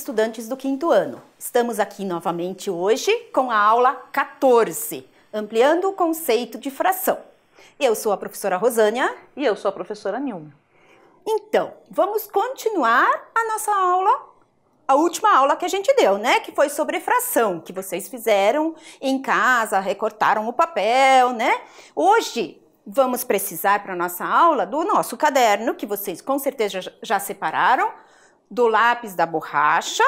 estudantes do quinto ano. Estamos aqui novamente hoje com a aula 14, ampliando o conceito de fração. Eu sou a professora Rosânia. E eu sou a professora Nilma. Então, vamos continuar a nossa aula, a última aula que a gente deu, né? Que foi sobre fração, que vocês fizeram em casa, recortaram o papel, né? Hoje vamos precisar para a nossa aula do nosso caderno, que vocês com certeza já separaram, do lápis, da borracha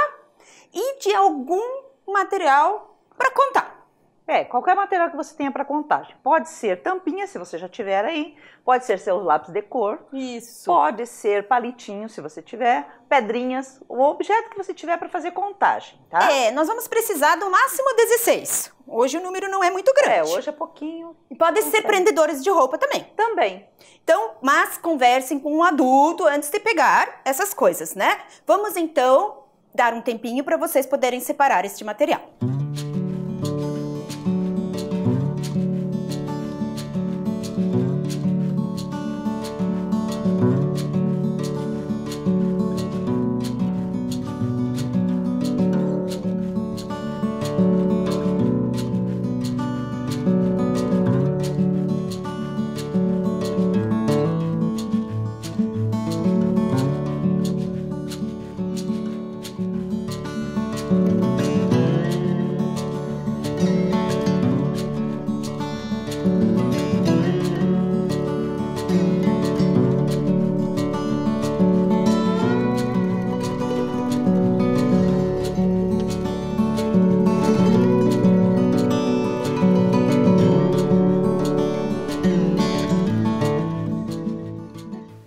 e de algum material para contar. Qualquer material que você tenha para contagem. Pode ser tampinha, se você já tiver aí. Pode ser seus lápis de cor. Isso. Pode ser palitinho, se você tiver. Pedrinhas. O objeto que você tiver para fazer contagem, tá? Nós vamos precisar do máximo 16. Hoje o número não é muito grande. Hoje é pouquinho. E podem ser prendedores de roupa também. Também. Então, mas conversem com um adulto antes de pegar essas coisas, né? Vamos então dar um tempinho para vocês poderem separar este material.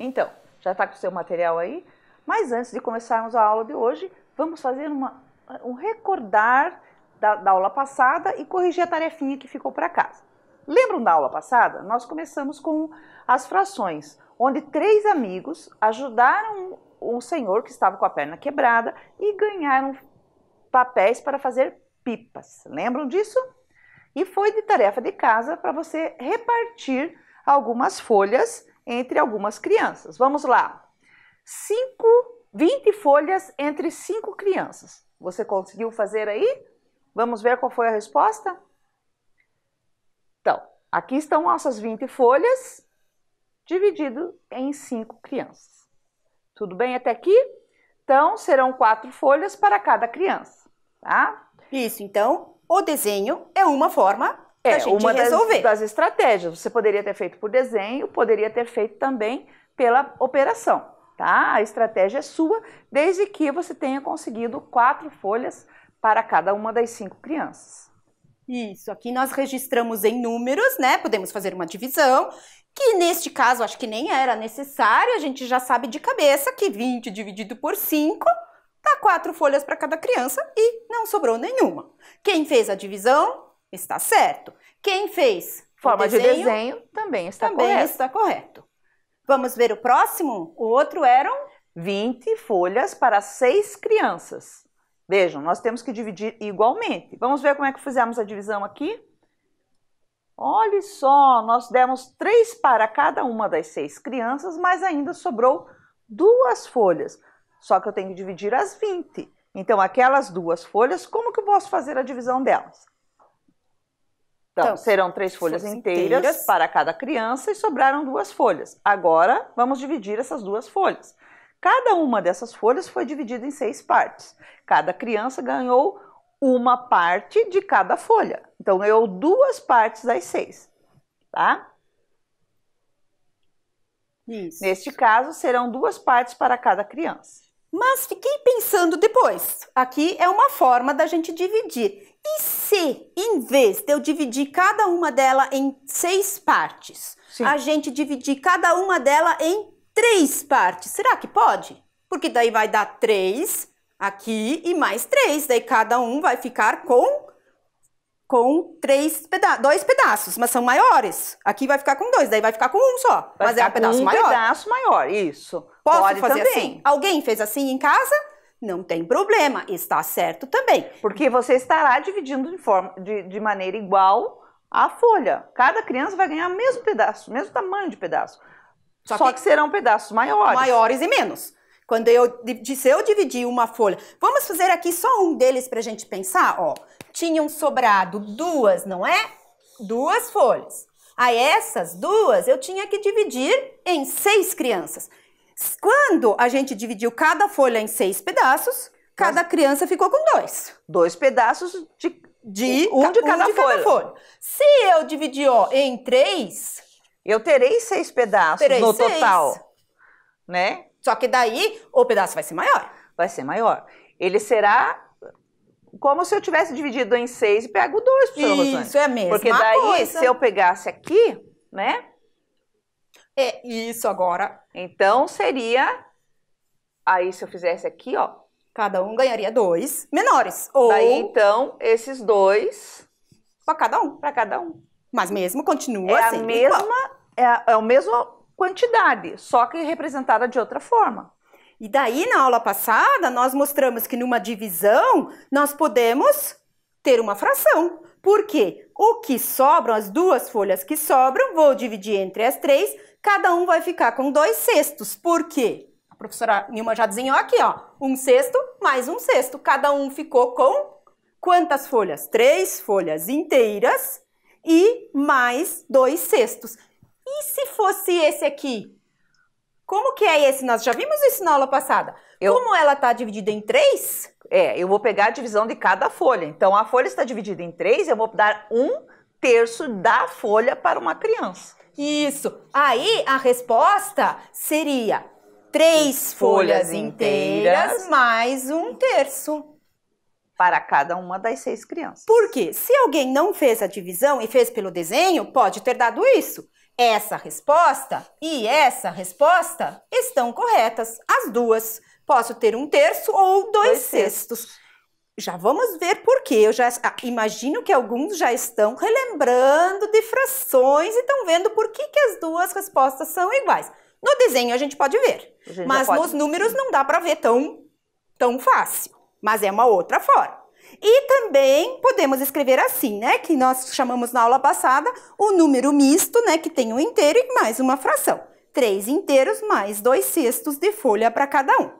Então, já está com o seu material aí? Mas antes de começarmos a aula de hoje, vamos fazer um recordar da aula passada e corrigir a tarefinha que ficou para casa. Lembram da aula passada? Nós começamos com as frações, onde 3 amigos ajudaram um senhor que estava com a perna quebrada e ganharam papéis para fazer pipas. Lembram disso? E foi de tarefa de casa para você repartir algumas folhas entre algumas crianças. Vamos lá. 20 folhas entre 5 crianças. Você conseguiu fazer aí? Vamos ver qual foi a resposta? Então, aqui estão nossas 20 folhas, dividido em 5 crianças. Tudo bem até aqui? Então, serão 4 folhas para cada criança, tá? Isso, então, o desenho é uma forma da gente resolver. Das estratégias. Você poderia ter feito por desenho, poderia ter feito também pela operação, tá? A estratégia é sua, desde que você tenha conseguido 4 folhas para cada uma das 5 crianças. Isso, aqui nós registramos em números, né? Podemos fazer uma divisão, que neste caso acho que nem era necessário, a gente já sabe de cabeça que 20 dividido por 5 dá 4 folhas para cada criança e não sobrou nenhuma. Quem fez a divisão está certo. Quem fez forma de desenho também está correto. Vamos ver o próximo? O outro eram 20 folhas para 6 crianças. Vejam, nós temos que dividir igualmente. Vamos ver como é que fizemos a divisão aqui? Olha só, nós demos 3 para cada uma das 6 crianças, mas ainda sobrou 2 folhas. Só que eu tenho que dividir as 20. Então, aquelas 2 folhas, como que eu posso fazer a divisão delas? Então, serão 3 folhas inteiras para cada criança e sobraram 2 folhas. Agora, vamos dividir essas 2 folhas. Cada uma dessas folhas foi dividida em 6 partes. Cada criança ganhou uma parte de cada folha. Então, ganhou 2 partes das 6, tá? Isso. Neste caso, serão 2 partes para cada criança. Mas fiquei pensando depois, aqui é uma forma da gente dividir. E se, em vez de eu dividir cada uma delas em 6 partes, a gente dividir cada uma delas em 3 partes, será que pode? Porque daí vai dar 3 aqui e mais 3, daí cada um vai ficar com 2 pedaços, mas são maiores. Aqui vai ficar com 2, daí vai ficar com 1 só, mas é um pedaço maior. Um pedaço maior, isso. Posso fazer assim? Alguém fez assim em casa? Não tem problema, está certo também. Porque você estará dividindo de maneira igual a folha. Cada criança vai ganhar o mesmo pedaço, o mesmo tamanho de pedaço. Só que serão pedaços maiores. Maiores e menos. Se eu dividir uma folha, vamos fazer aqui só um deles para a gente pensar, ó. Tinham sobrado duas, não é? Duas folhas. Aí essas duas eu tinha que dividir em 6 crianças. Quando a gente dividiu cada folha em 6 pedaços, cada criança ficou com 2. 2 pedaços de um de cada folha. Se eu dividir, ó, em 3... Eu terei 6 pedaços no total, né? Só que daí o pedaço vai ser maior. Vai ser maior. Ele será como se eu tivesse dividido em 6 e pego 2 pro seu Rosane. Isso é a mesma coisa. Porque daí, se eu pegasse aqui, né? É isso agora. Então, seria... Aí, se eu fizesse aqui, ó. Cada um ganharia 2 menores. Ou... Daí, então, esses 2... Para cada um. Para cada um. Mas mesmo continua sendo igual. É a mesma quantidade, só que representada de outra forma. E daí, na aula passada, nós mostramos que numa divisão, nós podemos ter uma fração. Por quê? O que sobram, as 2 folhas que sobram, vou dividir entre as 3, cada um vai ficar com 2/6. Por quê? A professora Nilma já desenhou aqui, ó. 1/6 mais 1/6. Cada um ficou com quantas folhas? 3 folhas inteiras e mais 2/6. E se fosse esse aqui? Como que é esse? Nós já vimos isso na aula passada. Como ela está dividida em 3? Eu vou pegar a divisão de cada folha. Então, a folha está dividida em 3, eu vou dar 1/3 da folha para uma criança. Isso. Aí, a resposta seria 3 folhas inteiras mais 1/3. Para cada uma das 6 crianças. Por quê? Se alguém não fez a divisão e fez pelo desenho, pode ter dado isso. Essa resposta e essa resposta estão corretas, as duas. Posso ter 1/3 ou 2/6. Já vamos ver por quê. Eu já imagino que alguns já estão relembrando de frações e estão vendo por que as duas respostas são iguais. No desenho a gente pode ver, mas nos números não dá para ver tão fácil. Mas é uma outra forma. E também podemos escrever assim, né? Que nós chamamos na aula passada o número misto, né? Que tem um inteiro e mais uma fração. 3 inteiros mais 2/6 de folha para cada um.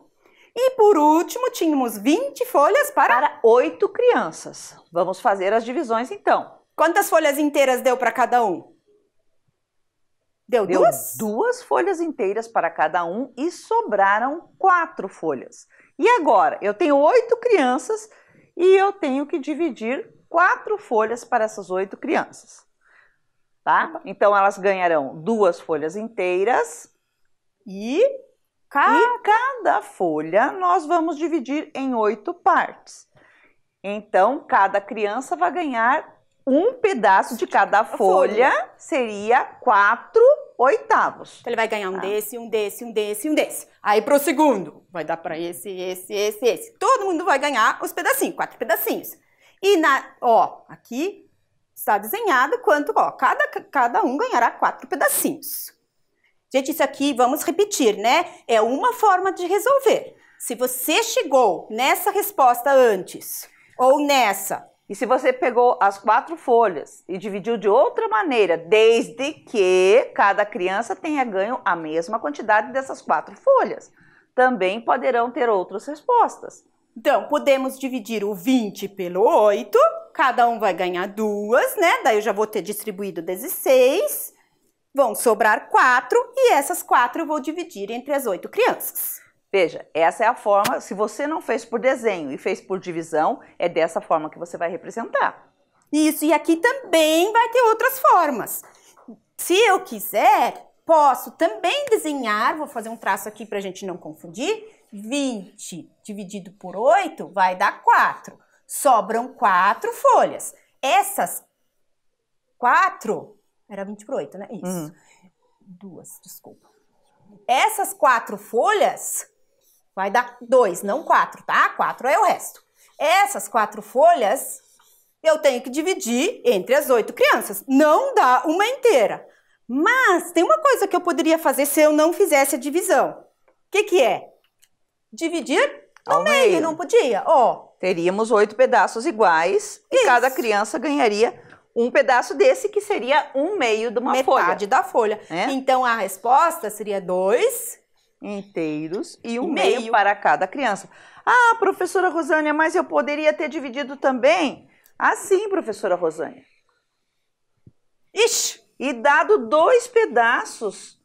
E por último, tínhamos 20 folhas para 8 crianças. Vamos fazer as divisões então. Quantas folhas inteiras deu para cada um? Deu 2? 2 folhas inteiras para cada um e sobraram 4 folhas. E agora, eu tenho 8 crianças e eu tenho que dividir 4 folhas para essas 8 crianças. Tá? Então, elas ganharão 2 folhas inteiras e cada folha nós vamos dividir em 8 partes. Então, cada criança vai ganhar um pedaço de cada folha, seria 4/8. Então, ele vai ganhar um desse, um desse, um desse, um desse. Aí pro segundo, vai dar para esse. Todo mundo vai ganhar os pedacinhos, 4 pedacinhos. E aqui está desenhado quanto, cada um ganhará 4 pedacinhos. Gente, isso aqui, vamos repetir, né? É uma forma de resolver. Se você chegou nessa resposta antes, ou nessa... E se você pegou as 4 folhas e dividiu de outra maneira, desde que cada criança tenha ganho a mesma quantidade dessas 4 folhas, também poderão ter outras respostas. Então, podemos dividir o 20 pelo 8, cada um vai ganhar 2, né? Daí eu já vou ter distribuído 16, vão sobrar 4 e essas 4 eu vou dividir entre as 8 crianças. Veja, essa é a forma, se você não fez por desenho e fez por divisão, é dessa forma que você vai representar. Isso, e aqui também vai ter outras formas. Se eu quiser, posso também desenhar, vou fazer um traço aqui para a gente não confundir, 20 dividido por 8 vai dar 4. Sobram 4 folhas. Essas 4, era 20 por 8, né? Isso. 2, desculpa. Essas 4 folhas... vai dar 2, não 4, tá? 4 é o resto. Essas 4 folhas eu tenho que dividir entre as 8 crianças. Não dá uma inteira. Mas tem uma coisa que eu poderia fazer se eu não fizesse a divisão. O que é? Dividir ao meio, não podia? Teríamos 8 pedaços iguais e cada criança ganharia um pedaço desse que seria 1/2 de uma folha. Metade da folha. Então a resposta seria 2 inteiros e 1/2 para cada criança. Ah, professora Rosânia, mas eu poderia ter dividido também? Ah, sim, professora Rosânia. Ixi! E dado 2 pedaços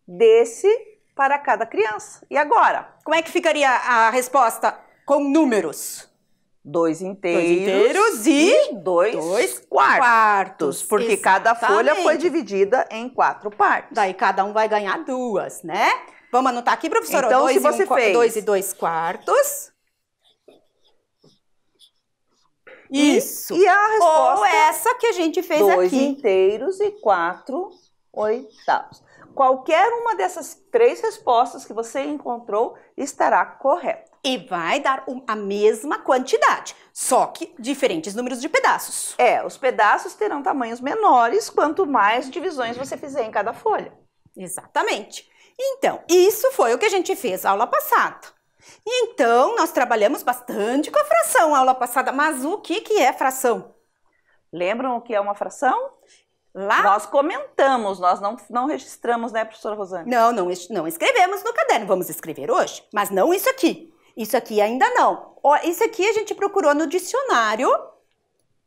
desse para cada criança. E agora? Como é que ficaria a resposta com números? 2 inteiros e 2 quartos. Porque cada folha foi dividida em 4 partes. Daí cada um vai ganhar 2, né? Vamos anotar aqui, professora. Então, se você fez 2 e 2 quartos. Isso. E a resposta? Ou essa que a gente fez aqui. 2 inteiros e 4 oitavos. Qualquer uma dessas 3 respostas que você encontrou estará correta. E vai dar a mesma quantidade, só que diferentes números de pedaços. Os pedaços terão tamanhos menores quanto mais divisões você fizer em cada folha. Exatamente. Então, isso foi o que a gente fez na aula passada. Então, nós trabalhamos bastante com a fração na aula passada, mas o que é fração? Lembram o que é uma fração? Lá? Nós comentamos, nós não registramos, né, professora Rosânia? Não escrevemos no caderno, vamos escrever hoje, mas não isso aqui. Isso aqui ainda não. Isso aqui a gente procurou no dicionário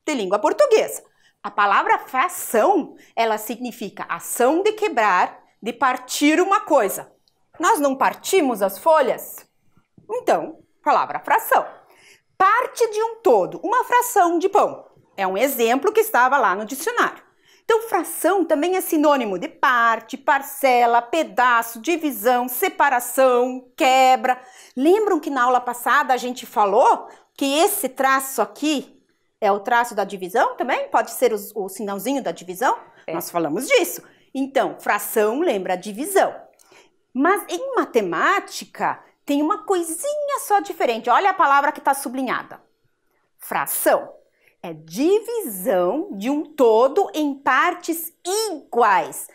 de língua portuguesa. A palavra fração, ela significa ação de quebrar, de partir uma coisa. Nós não partimos as folhas? Então, palavra fração. Parte de um todo, uma fração de pão. É um exemplo que estava lá no dicionário. Então, fração também é sinônimo de parte, parcela, pedaço, divisão, separação, quebra. Lembram que na aula passada a gente falou que esse traço aqui é o traço da divisão também? Pode ser o sinalzinho da divisão? Nós falamos disso. Então, fração lembra a divisão. Mas em matemática tem uma coisinha só diferente. Olha a palavra que está sublinhada. Fração. É divisão de um todo em partes iguais,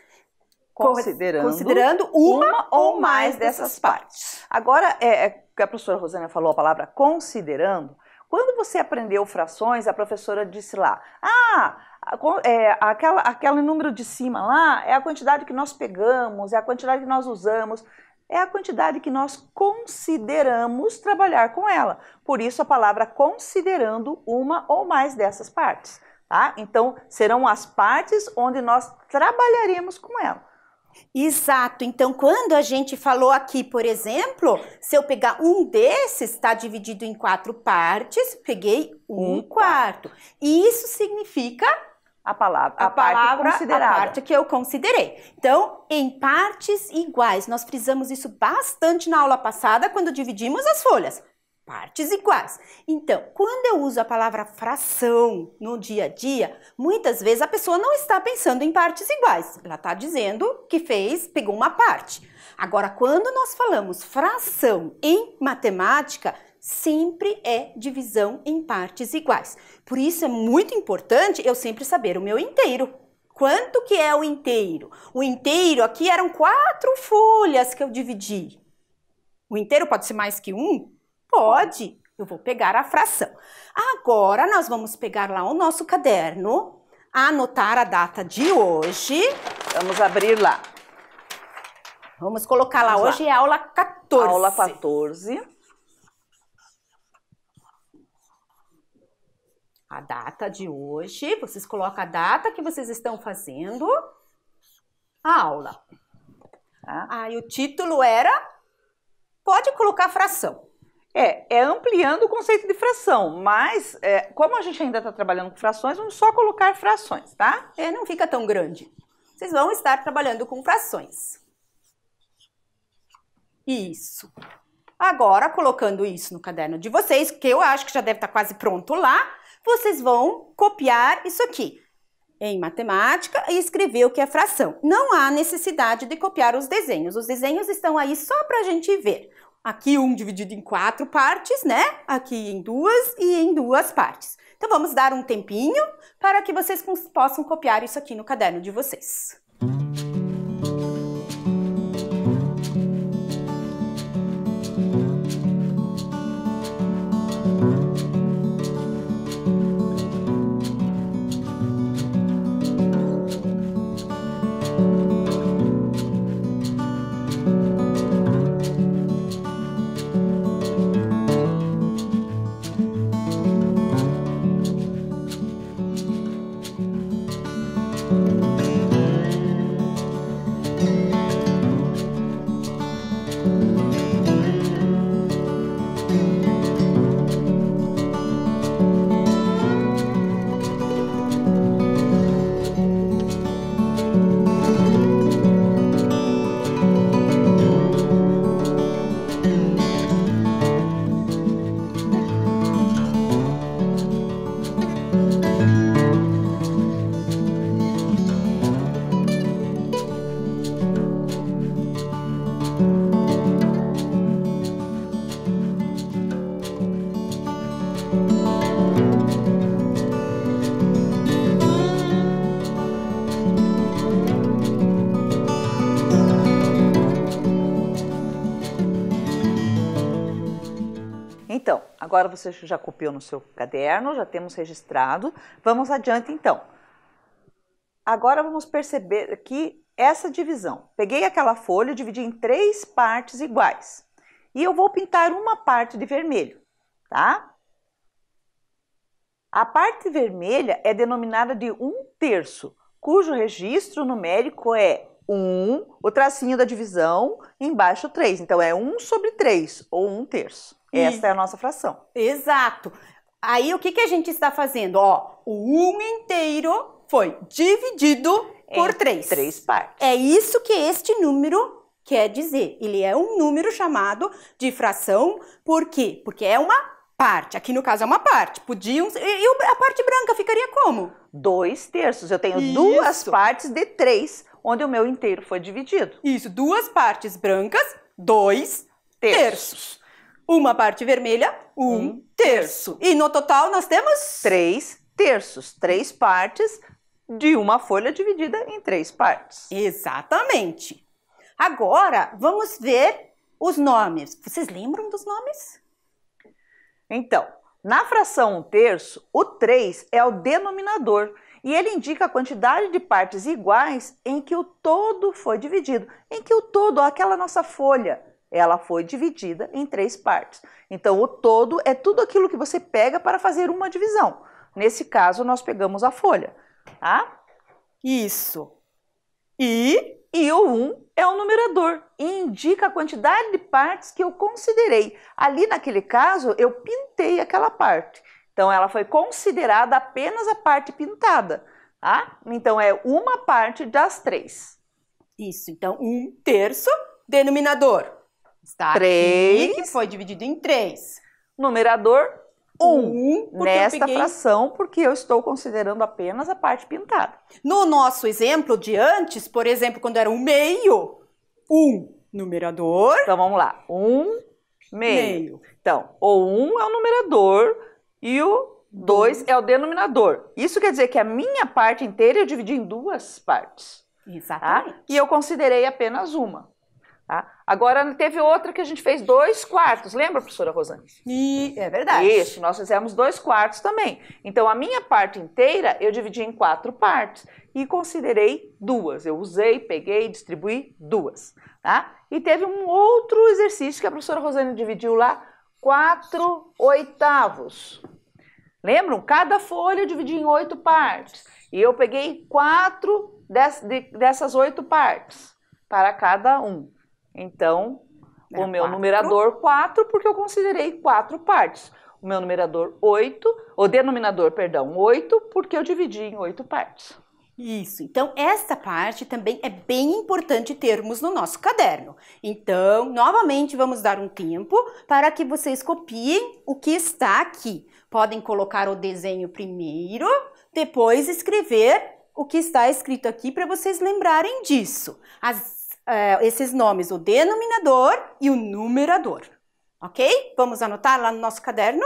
considerando uma ou mais dessas partes. Agora, que a professora Rosânia falou a palavra considerando, quando você aprendeu frações, a professora disse lá, aquele número de cima lá é a quantidade que nós pegamos, é a quantidade que nós usamos, é a quantidade que nós consideramos trabalhar com ela. Por isso a palavra considerando uma ou mais dessas partes, tá? Então, serão as partes onde nós trabalharemos com ela. Exato. Então, quando a gente falou aqui, por exemplo, se eu pegar um desses, está dividido em 4 partes, peguei um quarto. E isso significa a parte que eu considerei. Então, em partes iguais, nós frisamos isso bastante na aula passada, quando dividimos as folhas. Partes iguais. Então, quando eu uso a palavra fração no dia a dia, muitas vezes a pessoa não está pensando em partes iguais. Ela está dizendo que pegou uma parte. Agora, quando nós falamos fração em matemática, sempre é divisão em partes iguais. Por isso é muito importante eu sempre saber o meu inteiro. Quanto que é o inteiro? O inteiro aqui eram 4 folhas que eu dividi. O inteiro pode ser mais que 1? Pode. Eu vou pegar a fração. Agora nós vamos pegar lá o nosso caderno, anotar a data de hoje. Vamos abrir lá. Vamos colocar lá. Hoje é aula 14. Aula 14. A data de hoje, vocês colocam a data que vocês estão fazendo a aula. E o título era, pode colocar fração. É ampliando o conceito de fração, mas como a gente ainda está trabalhando com frações, vamos só colocar frações, tá? Não fica tão grande. Vocês vão estar trabalhando com frações. Isso. Agora, colocando isso no caderno de vocês, que eu acho que já deve estar quase pronto lá, vocês vão copiar isso aqui em matemática e escrever o que é fração. Não há necessidade de copiar os desenhos. Os desenhos estão aí só para a gente ver. Aqui um dividido em 4 partes, né? Aqui em 2 e em 2 partes. Então vamos dar um tempinho para que vocês possam copiar isso aqui no caderno de vocês. Então, agora você já copiou no seu caderno, já temos registrado. Vamos adiante, então. Agora vamos perceber aqui essa divisão. Peguei aquela folha e dividi em 3 partes iguais. E eu vou pintar uma parte de vermelho, tá? A parte vermelha é denominada de 1/3, cujo registro numérico é 1, o tracinho da divisão, embaixo 3. Então, é 1/3, ou 1/3. Essa é a nossa fração. Exato. Aí, o que a gente está fazendo? Ó, o 1 inteiro foi dividido por 3. 3 partes. É isso que este número quer dizer. Ele é um número chamado de fração. Por quê? Porque é uma parte. Aqui, no caso, é uma parte. Podiam... E a parte branca ficaria como? 2/3. Eu tenho 2 partes de 3, onde o meu inteiro foi dividido. Isso, 2 partes brancas, 2/3. Uma parte vermelha, 1/3. E no total nós temos 3/3. 3 partes de uma folha dividida em 3 partes. Exatamente. Agora, vamos ver os nomes. Vocês lembram dos nomes? Então, na fração 1/3, o 3 é o denominador e ele indica a quantidade de partes iguais em que o todo foi dividido. Em que o todo, aquela nossa folha, ela foi dividida em 3 partes. Então, o todo é tudo aquilo que você pega para fazer uma divisão. Nesse caso, nós pegamos a folha, tá? Isso. E o 1 é o numerador e indica a quantidade de partes que eu considerei. Ali, naquele caso, eu pintei aquela parte. Então, ela foi considerada apenas a parte pintada, tá? Então, é uma parte das 3. Isso. Então, 1/3, denominador. Está 3. aqui, que foi dividido em 3. Numerador 1. Nesta peguei... fração, porque eu estou considerando apenas a parte pintada. No nosso exemplo de antes, por exemplo, quando era 1/2, 1 numerador. Então, vamos lá. 1/2. Então, o 1 é o numerador e o 2 é o denominador. Isso quer dizer que a minha parte inteira eu dividi em 2 partes. Exatamente. Tá? E eu considerei apenas uma. Tá? Agora, teve outra que a gente fez 2/4. Lembra, professora Rosane? E é verdade. Isso, nós fizemos 2/4 também. Então, a minha parte inteira eu dividi em 4 partes e considerei 2. Eu usei, peguei, distribuí 2. Tá? E teve um outro exercício que a professora Rosane dividiu lá, 4/8. Lembram? Cada folha eu dividi em 8 partes. E eu peguei 4 dessas 8 partes para cada um. Então, o meu numerador 4, porque eu considerei 4 partes. O meu numerador 8, o denominador, perdão, 8, porque eu dividi em 8 partes. Isso. Então, essa parte também é bem importante termos no nosso caderno. Então, novamente, vamos dar um tempo para que vocês copiem o que está aqui. Podem colocar o desenho primeiro, depois escrever o que está escrito aqui para vocês lembrarem disso. Esses nomes, o denominador e o numerador, ok? Vamos anotar lá no nosso caderno?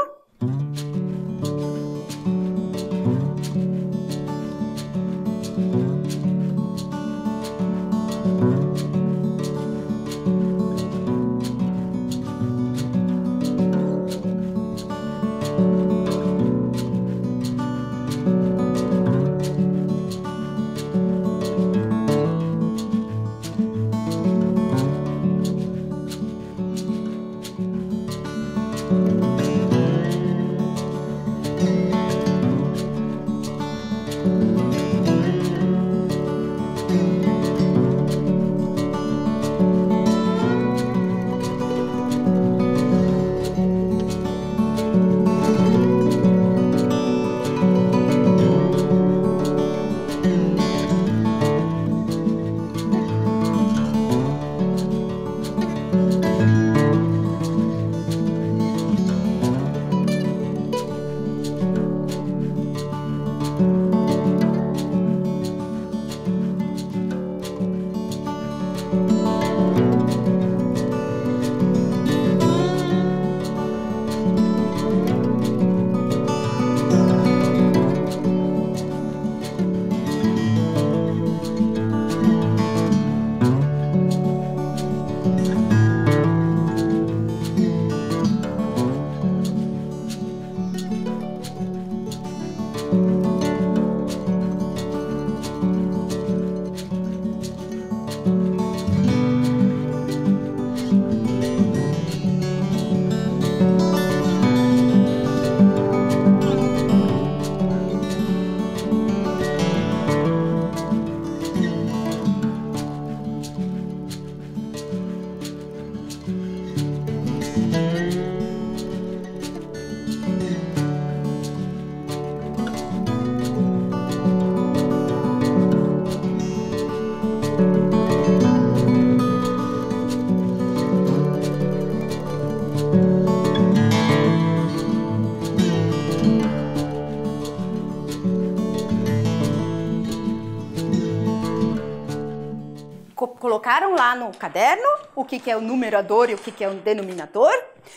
Colocaram lá no caderno o que é o numerador e o que é o denominador?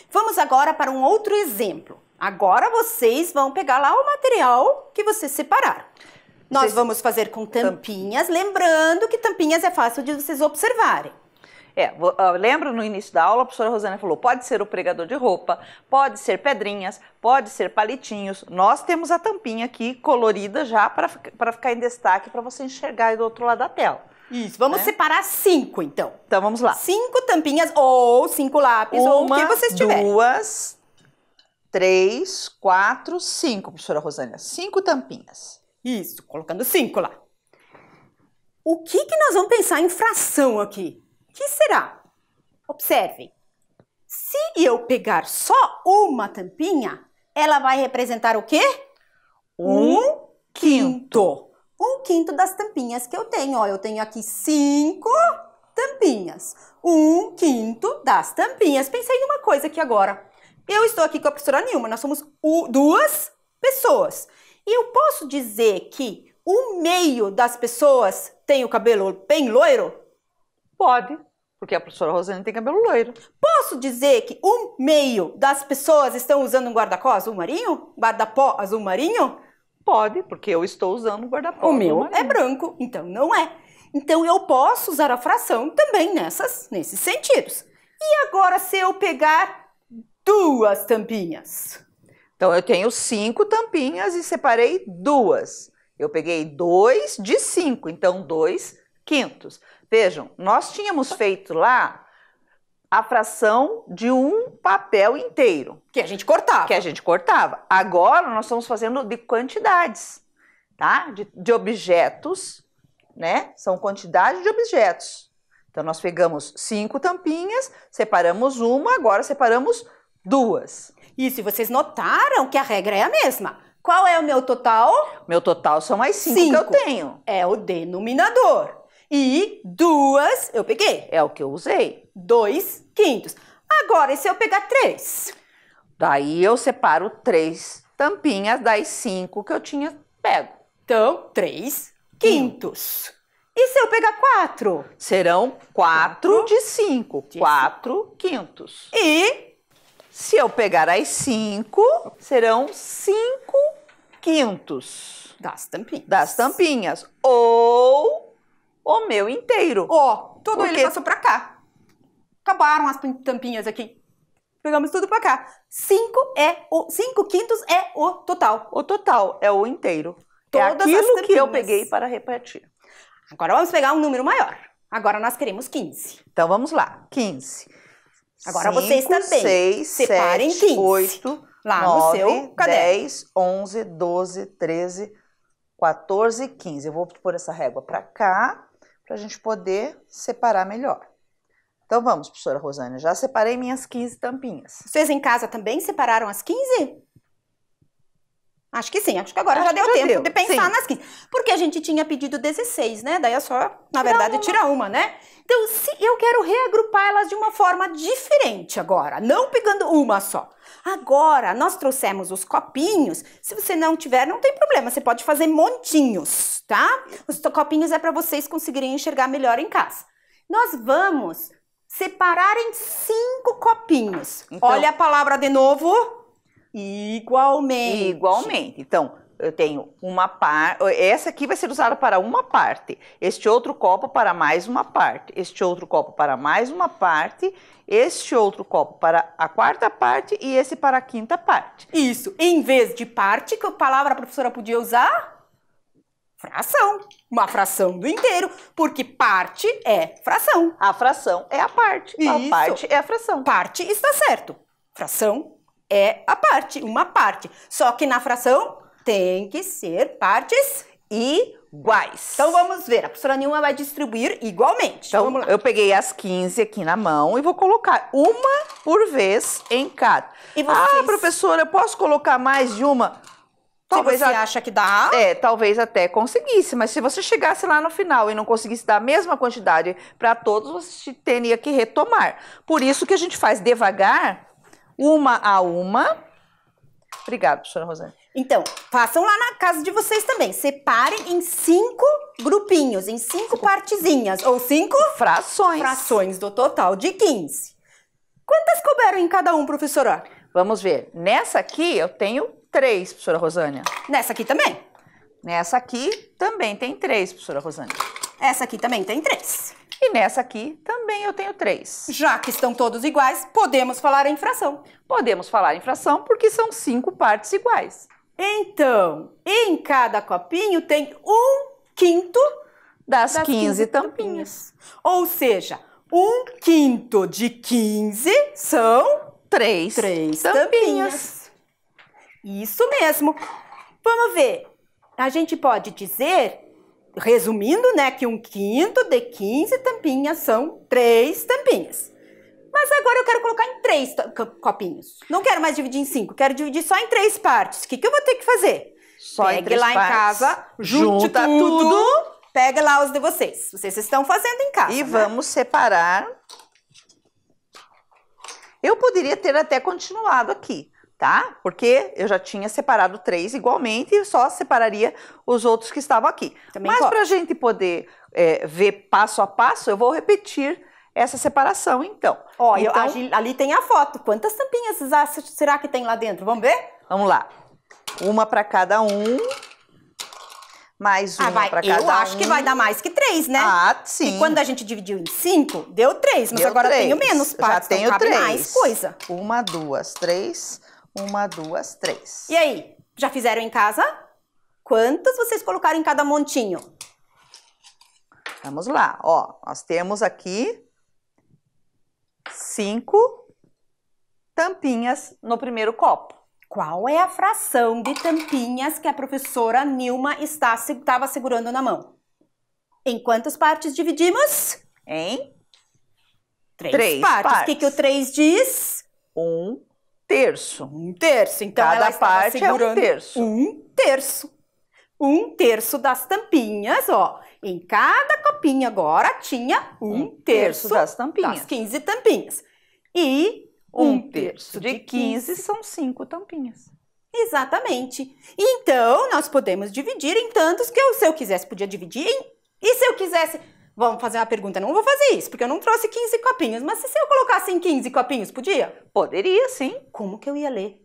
Vamos agora para um outro exemplo. Agora vocês vão pegar lá o material que vocês separaram. Nós vamos fazer com tampinhas, lembrando que tampinhas é fácil de vocês observarem. Lembra no início da aula, a professora Rosânia falou, pode ser o pregador de roupa, pode ser pedrinhas, pode ser palitinhos. Nós temos a tampinha aqui colorida já para ficar em destaque para você enxergar aí do outro lado da tela. Isso, vamos separar 5 então. Então vamos lá. 5 tampinhas ou 5 lápis ou o que vocês tiverem. 2, 3, 4, 5, professora Rosânia. 5 tampinhas. Isso, colocando 5 lá. O que nós vamos pensar em fração aqui? O que será? Observem. Se eu pegar só uma tampinha, ela vai representar o quê? 1/5. 1/5 das tampinhas que eu tenho. Ó, eu tenho aqui 5 tampinhas. 1/5 das tampinhas. Pensei numa coisa aqui agora. Eu estou aqui com a professora Nilma. Nós somos 2 pessoas. E eu posso dizer que 1/2 das pessoas tem o cabelo bem loiro? Pode, porque a professora Rosânia tem cabelo loiro. Posso dizer que 1/2 das pessoas estão usando um guarda-có azul marinho? Guarda-pó azul marinho? Pode, porque eu estou usando um guarda-pó azul marinho. O meu marinho. é branco, então não é. Então eu posso usar a fração também nesses sentidos. E agora se eu pegar 2 tampinhas? Então eu tenho 5 tampinhas e separei 2. Eu peguei 2 de 5, então 2/5. Vejam, nós tínhamos feito lá a fração de um papel inteiro. Que a gente cortava. Agora nós estamos fazendo de quantidades, tá? De objetos, né? São quantidade de objetos. Então nós pegamos 5 tampinhas, separamos uma, agora separamos 2. Isso, e vocês notaram que a regra é a mesma. Qual é o meu total? Meu total são mais 5 que eu tenho. É o denominador. E 2 eu peguei. É o que eu usei. 2/5. Agora, e se eu pegar 3? Daí eu separo 3 tampinhas das 5 que eu tinha pego. Então, 3/5. E se eu pegar 4? Serão 4 de 5. 4/5. E se eu pegar as 5, serão 5/5 das tampinhas. Ou o meu inteiro. Todo ele passou pra cá. Acabaram as tampinhas aqui. Pegamos tudo pra cá. 5/5 é o total. O total é o inteiro. Todas é aquilo que eu peguei para repartir. Agora vamos pegar um número maior. Agora nós queremos 15. Então vamos lá. 15. Agora 5, vocês também 6, separem 7, 15. 8, lá 9, no seu caderno. 10, 11, 12, 13, 14 e 15. Eu vou pôr essa régua para cá, para a gente poder separar melhor. Então vamos, professora Rosânia, já separei minhas 15 tampinhas. Vocês em casa também separaram as 15? Acho que sim, acho que agora já deu tempo de pensar nas 15. Porque a gente tinha pedido 16, né? Daí é só, na verdade, tirar uma, né? Então, se eu quero reagrupar elas de uma forma diferente agora, não pegando uma só. Agora, nós trouxemos os copinhos. Se você não tiver, não tem problema, você pode fazer montinhos, tá? Os copinhos é para vocês conseguirem enxergar melhor em casa. Nós vamos separar em 5 copinhos. Então, olha a palavra de novo. Igualmente. Igualmente. Então, eu tenho uma parte, essa aqui vai ser usada para uma parte, este outro copo para mais uma parte, este outro copo para mais uma parte, este outro copo para a quarta parte e esse para a quinta parte. Isso. Em vez de parte, que palavra a professora podia usar? Fração. Uma fração do inteiro, porque parte é fração. A fração é a parte. Isso. A parte é a fração. Parte está certo. Fração é a parte, uma parte. Só que na fração tem que ser partes iguais. Então vamos ver, a professora Nilma vai distribuir igualmente. Então vamos lá. Eu peguei as 15 aqui na mão e vou colocar uma por vez em cada. E vocês... professora, eu posso colocar mais de uma? Talvez você acha que dá? Talvez até conseguisse, mas se você chegasse lá no final e não conseguisse dar a mesma quantidade para todos, você teria que retomar. Por isso que a gente faz devagar, uma a uma, Obrigada, professora Rosane. Então, façam lá na casa de vocês também. Separem em 5 grupinhos, em 5 partezinhas, ou 5 frações do total de 15. Quantas couberam em cada um, professora? Vamos ver. Nessa aqui eu tenho 3, professora Rosânia. Nessa aqui também? Nessa aqui também tem 3, professora Rosânia. Essa aqui também tem 3. E nessa aqui também eu tenho 3. Já que estão todos iguais, podemos falar em fração. Podemos falar em fração porque são 5 partes iguais. Então, em cada copinho tem 1/5 das 15 tampinhas. Ou seja, 1/5 de 15 são 3 tampinhas. Isso mesmo. Vamos ver. A gente pode dizer, resumindo, né, que 1/5 de 15 tampinhas são 3 tampinhas. Mas agora eu quero colocar em 3 copinhos. Não quero mais dividir em 5, quero dividir só em 3 partes. O que eu vou ter que fazer? Só em 3 lá partes. Em casa, junta tudo. Pega lá os de vocês. Vocês estão fazendo em casa. E né? vamos separar. Eu poderia ter até continuado aqui, tá? Porque eu já tinha separado 3 igualmente e só separaria os outros que estavam aqui. Também Mas pode. para a gente poder ver passo a passo, eu vou repetir essa separação, então. Ó, então, ali tem a foto. Quantas tampinhas será que tem lá dentro? Vamos ver? vamos lá. Uma para cada um. Mais uma para cada um. Eu acho que vai dar mais que 3, né? Ah, sim. E quando a gente dividiu em 5, deu 3. Mas Deu agora 3. eu tenho menos partes, Já tenho então cabe 3. mais coisa. 1, 2, 3. 1, 2, 3. E aí, já fizeram em casa? Quantas vocês colocaram em cada montinho? Vamos lá, ó. Nós temos aqui 5 tampinhas no primeiro copo. Qual é a fração de tampinhas que a professora Nilma estava segurando na mão? Em quantas partes dividimos? Em 3 partes. O que o 3 diz? 1 terço. 1 terço. Então Cada ela estava parte segurando é 1 terço. 1 terço. 1 terço das tampinhas, ó. Em cada copinho agora tinha 1 terço das tampinhas. das 15 tampinhas. E 1 terço de 15 são 5 tampinhas. Exatamente. Então, nós podemos dividir em tantos que se eu quisesse, podia dividir em... E se eu quisesse... Vamos fazer uma pergunta. Não vou fazer isso, porque eu não trouxe 15 copinhos. Mas se eu colocasse em 15 copinhos, podia? Poderia, sim. Como que eu ia ler?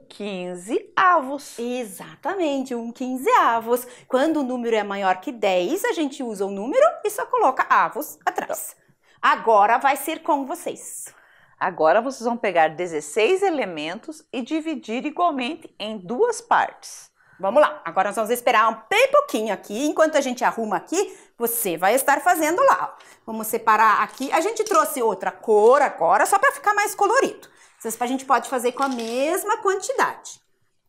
15 avos. Exatamente, 15 avos. Quando o número é maior que 10, a gente usa o número e só coloca avos atrás. Agora vai ser com vocês. Agora vocês vão pegar 16 elementos e dividir igualmente em 2 partes. Vamos lá, agora nós vamos esperar bem pouquinho aqui. Enquanto a gente arruma aqui, você vai estar fazendo lá. Vamos separar aqui. A gente trouxe outra cor agora, só para ficar mais colorido. A gente pode fazer com a mesma quantidade.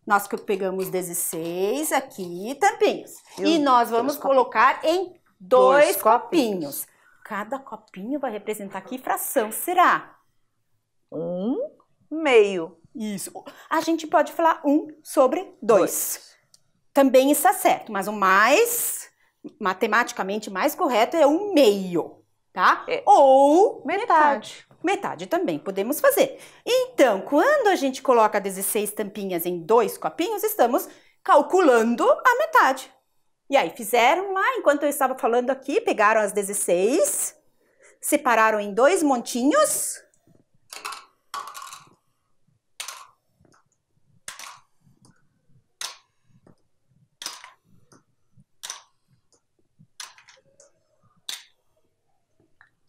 Nós pegamos 16 aqui, tampinhos. E nós vamos colocar em 2 copinhos. Cada copinho vai representar que fração será? 1/2. Isso. A gente pode falar 1/2. Também está certo, mas o mais, matematicamente mais correto é 1/2, tá? Ou metade. Metade também podemos fazer. Então, quando a gente coloca 16 tampinhas em 2 copinhos, estamos calculando a metade. E aí, fizeram lá, enquanto eu estava falando aqui, pegaram as 16, separaram em 2 montinhos.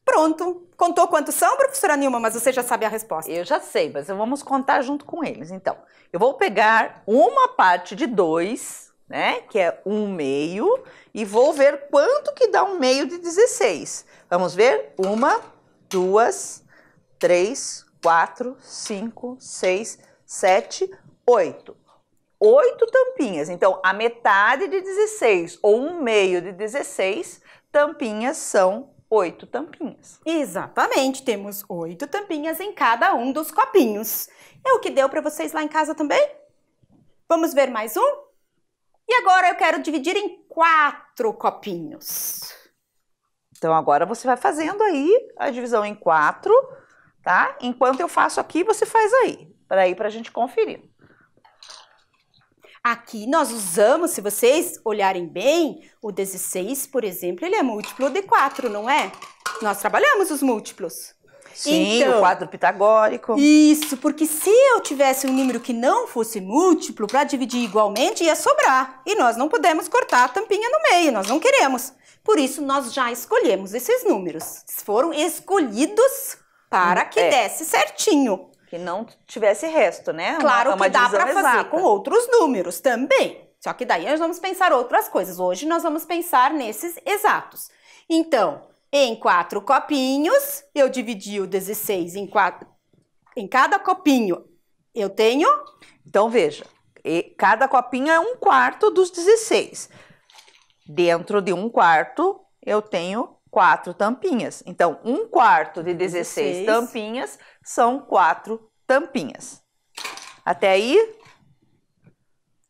Pronto. Contou quantos são, professora Nilma? Mas você já sabe a resposta. Eu já sei, mas vamos contar junto com eles. Então, eu vou pegar uma parte de 2, né? Que é 1/2, e vou ver quanto que dá 1/2 de 16. Vamos ver? 1, 2, 3, 4, 5, 6, 7, 8. 8 tampinhas. Então, a metade de 16 ou 1/2 de 16 tampinhas são 8 tampinhas. Exatamente, temos 8 tampinhas em cada um dos copinhos. É o que deu para vocês lá em casa também? Vamos ver mais um? E agora eu quero dividir em 4 copinhos. Então, agora você vai fazendo aí a divisão em 4, tá? Enquanto eu faço aqui, você faz aí. para ir para a gente conferir. Aqui nós usamos, se vocês olharem bem, o 16, por exemplo, ele é múltiplo de 4, não é? Nós trabalhamos os múltiplos. Sim, então, o quadro pitagórico. Isso, porque se eu tivesse um número que não fosse múltiplo, para dividir igualmente ia sobrar. E nós não podemos cortar a tampinha no meio, nós não queremos. Por isso, nós já escolhemos esses números. Foram escolhidos para que desse certinho. Que não tivesse resto, né? Claro que dá para fazer com outros números também. Só que daí nós vamos pensar outras coisas. Hoje nós vamos pensar nesses exatos. Então, em 4 copinhos, eu dividi o 16 em 4. Em cada copinho, eu tenho... Então, veja, cada copinho é 1/4 dos 16. Dentro de 1/4, eu tenho 4 tampinhas. Então, 1/4 de 16 tampinhas são 4 tampinhas. Até aí?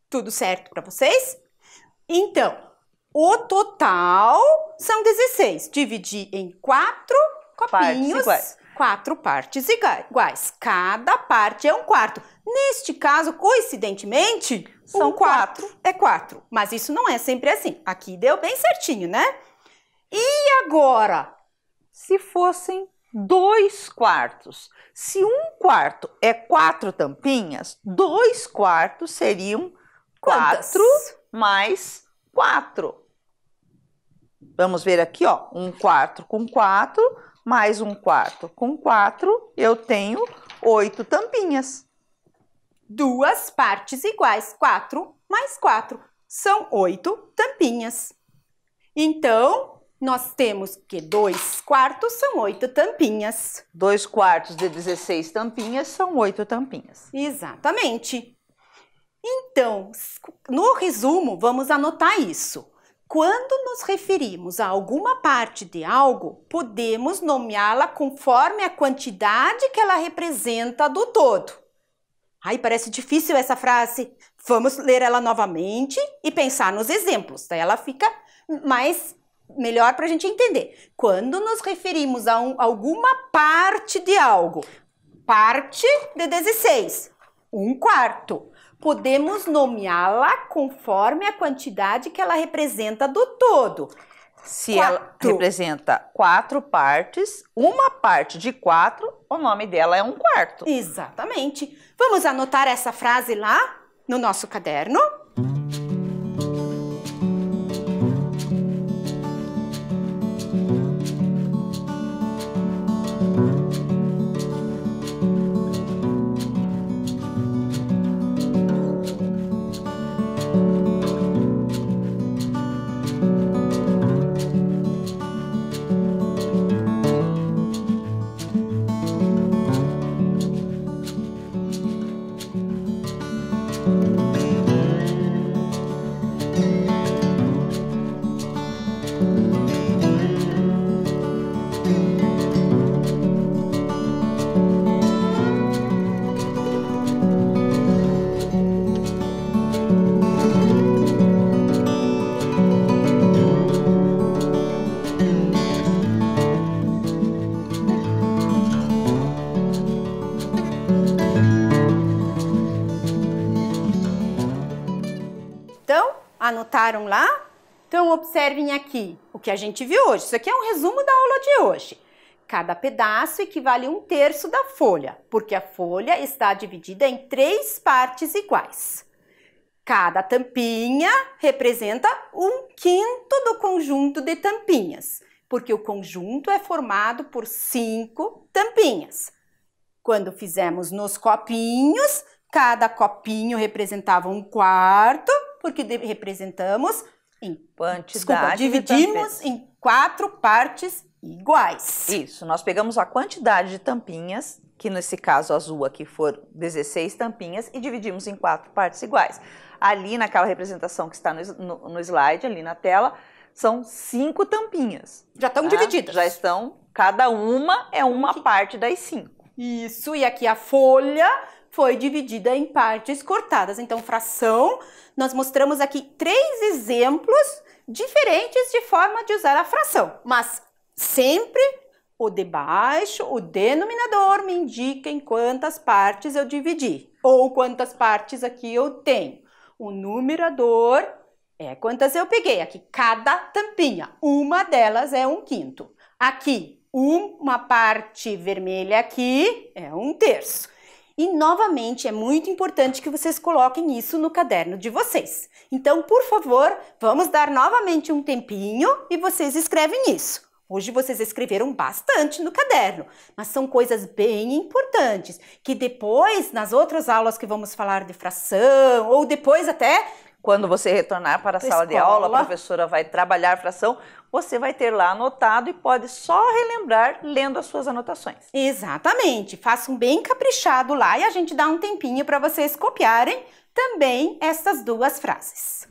Tudo certo para vocês? Então, o total são 16. Dividir em 4 copinhos, 4 partes iguais. Cada parte é 1/4. Neste caso, coincidentemente, são 4. É 4. Mas isso não é sempre assim. Aqui deu bem certinho, né? E agora? Se fossem 2/4. Se 1/4 é 4 tampinhas, 2/4 seriam 4 mais 4. Vamos ver aqui, ó. 1/4 com 4, mais 1/4 com 4, eu tenho 8 tampinhas. 2 partes iguais. 4 mais 4 são 8 tampinhas. Então, nós temos que 2/4 são 8 tampinhas. 2/4 de 16 tampinhas são 8 tampinhas. Exatamente. Então, no resumo, vamos anotar isso. Quando nos referimos a alguma parte de algo, podemos nomeá-la conforme a quantidade que ela representa do todo. Ai, parece difícil essa frase. Vamos ler ela novamente e pensar nos exemplos. Daí ela fica melhor para a gente entender. Quando nos referimos a alguma parte de algo, parte de 16, 1/4, podemos nomeá-la conforme a quantidade que ela representa do todo. Se ela representa 4 partes, uma parte de 4, o nome dela é 1/4. Exatamente. Vamos anotar essa frase lá no nosso caderno? Anotaram lá? Então, observem aqui o que a gente viu hoje. Isso aqui é um resumo da aula de hoje. Cada pedaço equivale a 1/3 da folha, porque a folha está dividida em 3 partes iguais. Cada tampinha representa 1/5 do conjunto de tampinhas, porque o conjunto é formado por 5 tampinhas. Quando fizemos nos copinhos, cada copinho representava 1/4, porque representamos dividimos em 4 partes iguais. Isso, nós pegamos a quantidade de tampinhas, que nesse caso azul aqui foram 16 tampinhas, e dividimos em 4 partes iguais. Ali naquela representação que está no slide, ali na tela, são 5 tampinhas. Já estão divididas. Já estão, cada uma é uma parte das 5. Isso, e aqui a folha foi dividida em partes cortadas. Então, fração, nós mostramos aqui 3 exemplos diferentes de forma de usar a fração, mas sempre O de baixo, o denominador, me indica em quantas partes eu dividi. Ou quantas partes aqui eu tenho. O numerador é quantas eu peguei. Aqui, cada tampinha. Uma delas é 1/5. Aqui, uma parte vermelha aqui é 1/3. E, novamente, é muito importante que vocês coloquem isso no caderno de vocês. Então, por favor, vamos dar novamente um tempinho e vocês escrevem isso. Hoje vocês escreveram bastante no caderno, mas são coisas bem importantes, que depois, nas outras aulas que vamos falar de fração, ou depois até... Quando você retornar para a sala de aula, a professora vai trabalhar a fração, você vai ter lá anotado e pode só relembrar lendo as suas anotações. Exatamente, façam bem caprichado lá e a gente dá um tempinho para vocês copiarem também essas duas frases.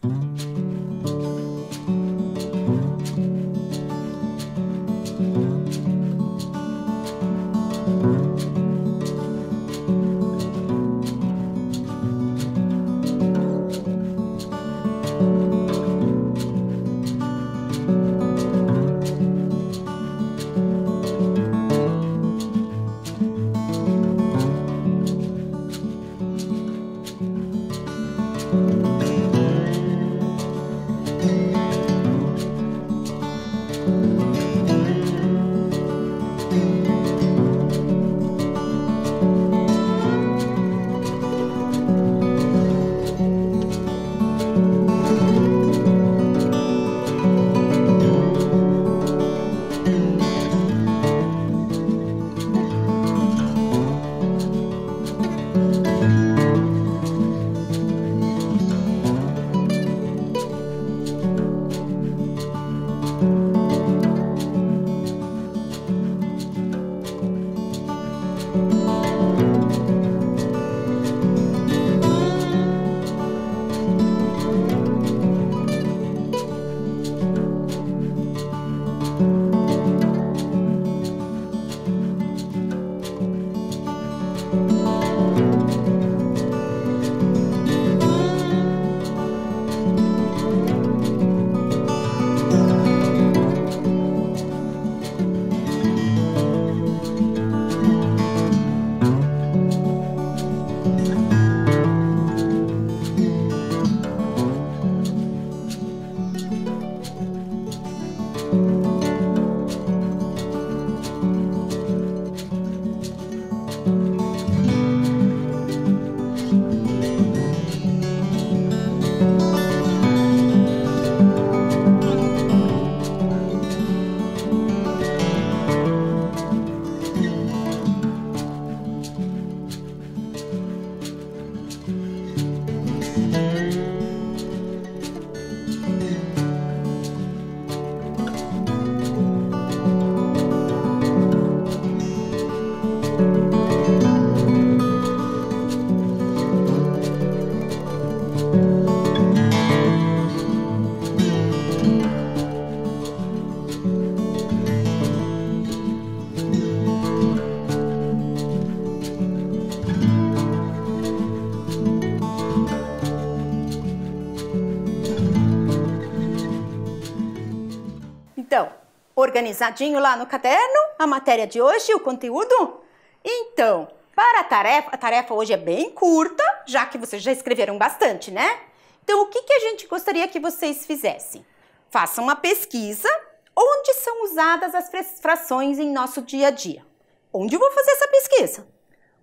Então, organizadinho lá no caderno, a matéria de hoje, o conteúdo? Então, para a tarefa hoje é bem curta, já que vocês já escreveram bastante, né? Então, o que a gente gostaria que vocês fizessem? Façam uma pesquisa onde são usadas as frações em nosso dia a dia. Onde eu vou fazer essa pesquisa?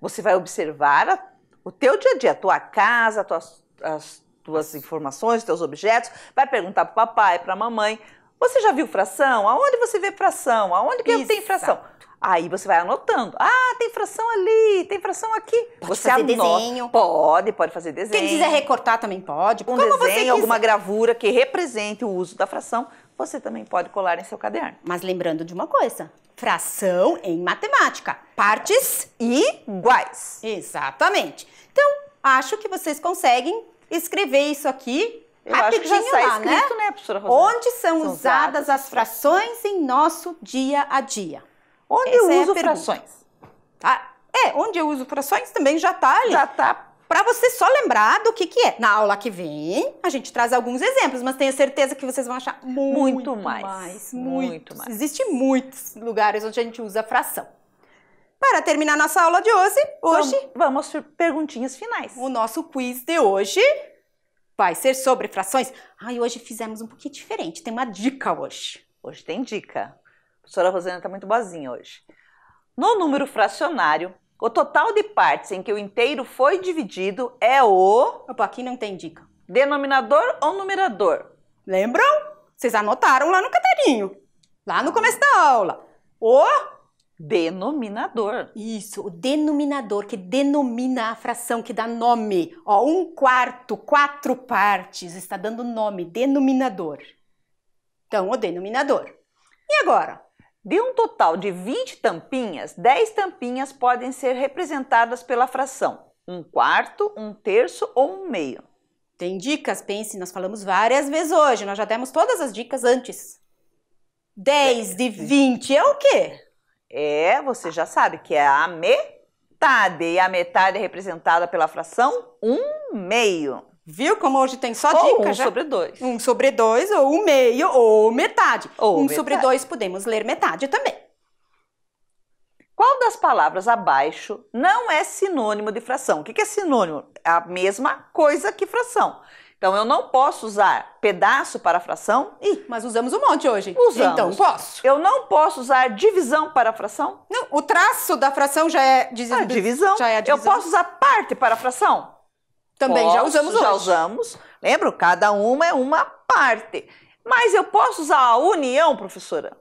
Você vai observar o teu dia a dia, a tua casa, as tuas informações, os teus objetos, vai perguntar para o papai, para a mamãe. Você já viu fração? Aonde você vê fração? Aonde que tem fração? Aí você vai anotando. Ah, tem fração ali, tem fração aqui. Pode você fazer anota. desenho. Pode fazer desenho. Quem quiser recortar também pode. Um desenho, alguma gravura que represente o uso da fração, você também pode colar em seu caderno. Mas lembrando de uma coisa, fração em matemática, partes iguais. Exatamente. Então, acho que vocês conseguem escrever isso aqui Eu acho que já está lá, escrito, né, professora Rosana? Onde são usadas as frações em nosso dia a dia? Onde eu uso frações? Onde eu uso frações também já está ali. Já está para você só lembrar do que é. Na aula que vem, a gente traz alguns exemplos, mas tenho certeza que vocês vão achar muito mais. Existem muitos lugares onde a gente usa fração. Para terminar nossa aula de hoje, vamos perguntinhas finais. O nosso quiz de hoje vai ser sobre frações. Ai, hoje fizemos um pouquinho diferente, tem uma dica hoje. Hoje tem dica. A professora Rosana está muito boazinha hoje. No número fracionário, o total de partes em que o inteiro foi dividido é o... Opa, aqui não tem dica. Denominador ou numerador? Lembram? Vocês anotaram lá no caderninho. Lá no começo da aula. O... denominador. Isso, o denominador, que denomina a fração, que dá nome. Ó, 1/4, 4 partes, está dando nome, denominador. Então, o denominador. E agora? De um total de 20 tampinhas, 10 tampinhas podem ser representadas pela fração 1/4, 1/3 ou 1/2. Tem dicas? Pense, nós falamos várias vezes hoje, nós já demos todas as dicas antes. 10 de 20 é o quê? Você já sabe que é a metade, e a metade é representada pela fração 1/2. Viu como hoje tem só dica? 1/2. 1/2 ou 1/2 ou metade. Ou 1/2 podemos ler metade também. Qual das palavras abaixo não é sinônimo de fração? O que é sinônimo? É a mesma coisa que fração. Então, eu não posso usar pedaço para fração. Ih, mas usamos um monte hoje. Usamos. Então, posso. Eu não posso usar divisão para fração. Não, o traço da fração já é divisão. Já é a divisão. Eu posso usar parte para fração? Também já usamos hoje. Já usamos. Lembra? Cada uma é uma parte. Mas eu posso usar a união, professora?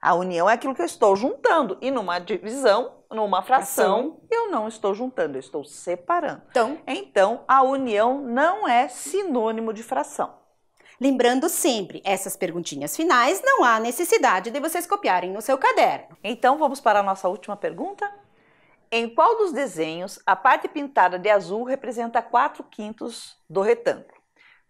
A união é aquilo que eu estou juntando. E numa divisão, numa fração, eu não estou juntando, eu estou separando. Então, a união não é sinônimo de fração. Lembrando sempre, essas perguntinhas finais, não há necessidade de vocês copiarem no seu caderno. Então, vamos para a nossa última pergunta? Em qual dos desenhos a parte pintada de azul representa 4/5 do retângulo?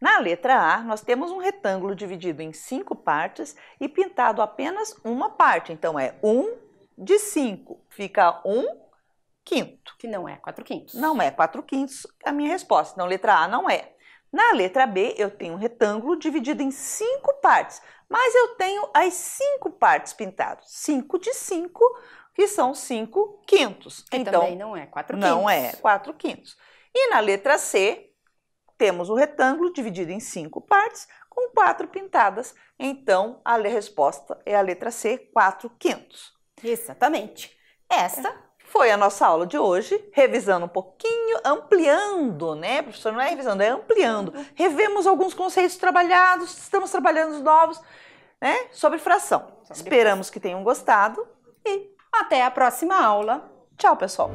Na letra A, nós temos um retângulo dividido em 5 partes e pintado apenas uma parte. Então, é 1 de 5. Fica 1/5. Que não é 4/5. Não é 4/5 a minha resposta. Então, letra A não é. Na letra B, eu tenho um retângulo dividido em 5 partes. Mas eu tenho as 5 partes pintadas. 5 de 5, que são 5/5. Então, também não é 4/5. Não é 4/5. E na letra C, temos o retângulo dividido em 5 partes, com 4 pintadas. Então, a resposta é a letra C, 4/5. Exatamente. Essa foi a nossa aula de hoje, revisando um pouquinho, ampliando, né? Professor, não é revisando, é ampliando. Revemos alguns conceitos trabalhados, estamos trabalhando os novos, né? Sobre fração. Esperamos que tenham gostado e até a próxima aula. Tchau, pessoal!